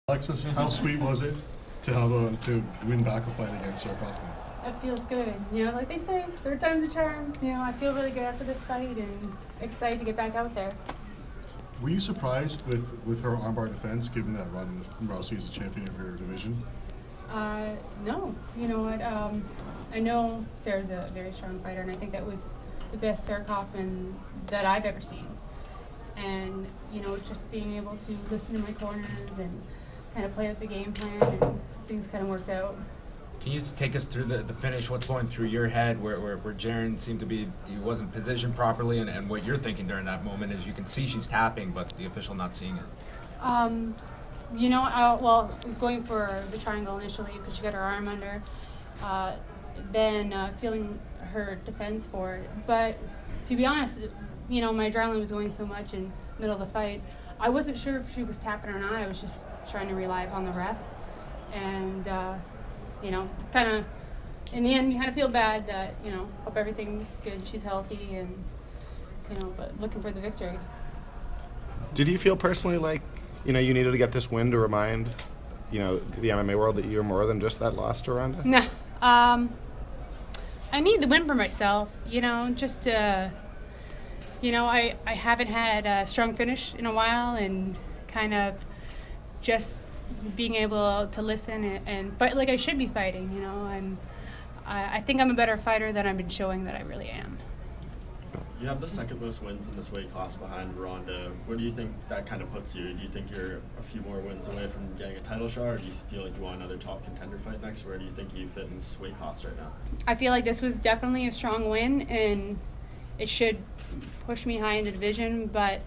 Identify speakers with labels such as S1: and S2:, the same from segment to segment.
S1: Alexis, how sweet was it to win back a fight against Sarah Kaufman?
S2: That feels good. Like they say, third time's a charm. I feel really good after this fight and excited to get back out there.
S1: Were you surprised with her armbar defense, given that Ronda Rousey is the champion of her division?
S2: No. You know what? I know Sarah's a very strong fighter, and I think that was the best Sarah Kaufman that I've ever seen. And, just being able to listen to my corners and kind of play out the game plan, and things kind of worked out.
S3: Can you just take us through the finish, what's going through your head, where Jaren seemed to be, he wasn't positioned properly, and what you're thinking during that moment? As you can see, she's tapping, but the official not seeing it.
S2: I was going for the triangle initially because she got her arm under, then feeling her defense for it. But to be honest, my adrenaline was going so much in the middle of the fight, I wasn't sure if she was tapping or not. I was just trying to rely upon the ref. And, kind of, in the end, you kind of feel bad that, hope everything's good, she's healthy, and, but looking for the victory.
S4: Did you feel personally like, you needed to get this win to remind, the MMA world that you're more than just that loss to Ronda?
S2: No. I need the win for myself, just to, I haven't had a strong finish in a while, and kind of just being able to listen and fight like I should be fighting. I think I'm a better fighter than I've been showing that I really am.
S5: You have the second most wins in this weight class behind Ronda. Where do you think that kind of puts you? Do you think you're a few more wins away from getting a title shot, or do you feel like you want another top contender fight next? Where do you think you fit in this weight class right now?
S2: I feel like this was definitely a strong win, and it should push me high in the division, but,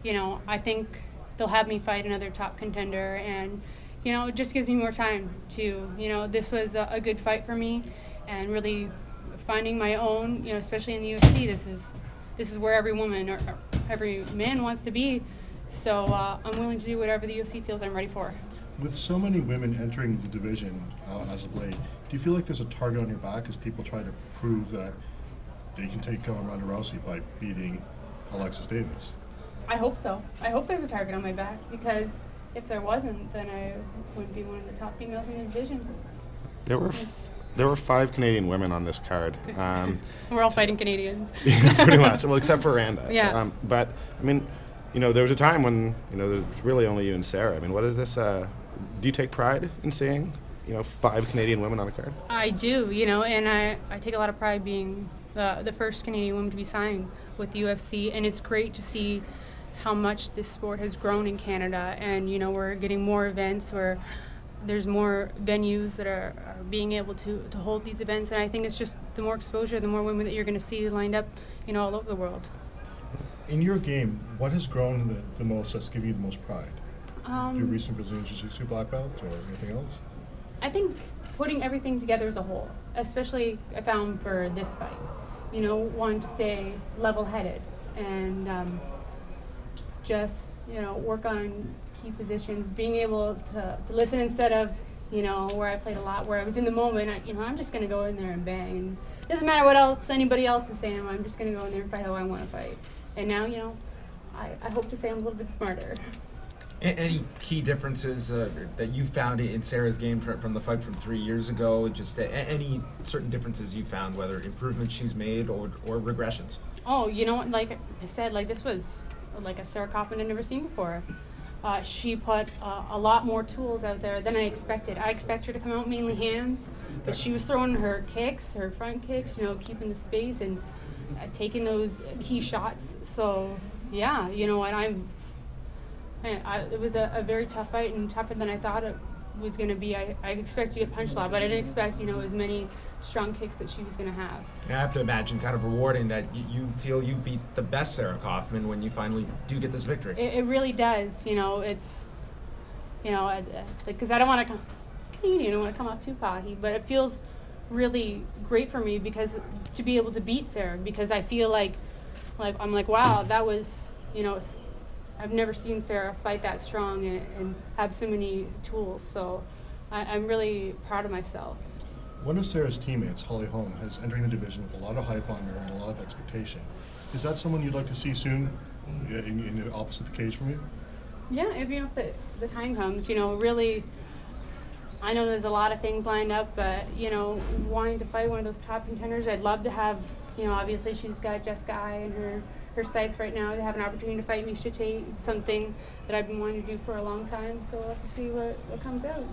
S2: I think they'll have me fight another top contender, and, it just gives me more time to, this was a good fight for me, and really finding my own, especially in the UFC, this is where every woman or every man wants to be, so I'm willing to do whatever the UFC feels I'm ready for.
S1: With so many women entering the division as of late, do you feel like there's a target on your back as people try to prove that they can take on Ronda Rousey by beating Alexis Davis?
S2: I hope so. I hope there's a target on my back, because if there wasn't, then I wouldn't be one of the top females in the division.
S4: There were 5 Canadian women on this card.
S2: We're all fighting Canadians.
S4: Pretty much. Well, except for Randa.
S2: Yeah.
S4: But, there was a time when, there was really only you and Sarah. What is this? Do you take pride in seeing, 5 Canadian women on a card?
S2: I do, and I take a lot of pride being the first Canadian woman to be signed with the UFC, and it's great to see how much this sport has grown in Canada, and we're getting more events where there's more venues that are being able to hold these events, and I think it's just the more exposure, the more women that you're going to see lined up, all over the world.
S1: In your game, what has grown the most, that's given you the most pride? Your recent Brazilian Jiu-Jitsu black belt or anything else?
S2: I think putting everything together as a whole, especially I found for this fight, wanting to stay level-headed and just, work on key positions, being able to listen instead of, where I played a lot, where I was in the moment, I'm just going to go in there and bang. And it doesn't matter what else anybody else is saying, I'm just going to go in there and fight how I want to fight. And now, I hope to say I'm a little bit smarter.
S3: Any key differences that you found in Sarah's game from the fight from 3 years ago? Just any certain differences you found, whether improvements she's made or regressions?
S2: Oh, like I said, this was like a Sarah Kaufman I'd never seen before. She put a lot more tools out there than I expected. I expect her to come out mainly hands, but she was throwing her kicks, her front kicks, keeping the space and taking those key shots. So, yeah, it was a very tough fight, and tougher than I thought it was going to be. I expected to get punched a lot, but I didn't expect, as many strong kicks that she was going to have.
S3: I have to imagine kind of rewarding that you feel you beat the best Sarah Kaufman when you finally do get this victory.
S2: It really does. It's, because I don't want to Canadian, I don't want to come off too cocky, but it feels really great for me because to be able to beat Sarah, because I feel like I'm like, wow, that was, I've never seen Sarah fight that strong and have so many tools. So I'm really proud of myself.
S1: One of Sarah's teammates, Holly Holm, is entering the division with a lot of hype on her and a lot of expectation. Is that someone you'd like to see soon in the opposite the cage from you?
S2: Yeah, if the time comes, really, I know there's a lot of things lined up, but, wanting to fight one of those top contenders, I'd love to have, obviously she's got Jessica I in her sights right now, to have an opportunity to fight Misha Tate, something that I've been wanting to do for a long time, so we'll have to see what comes out.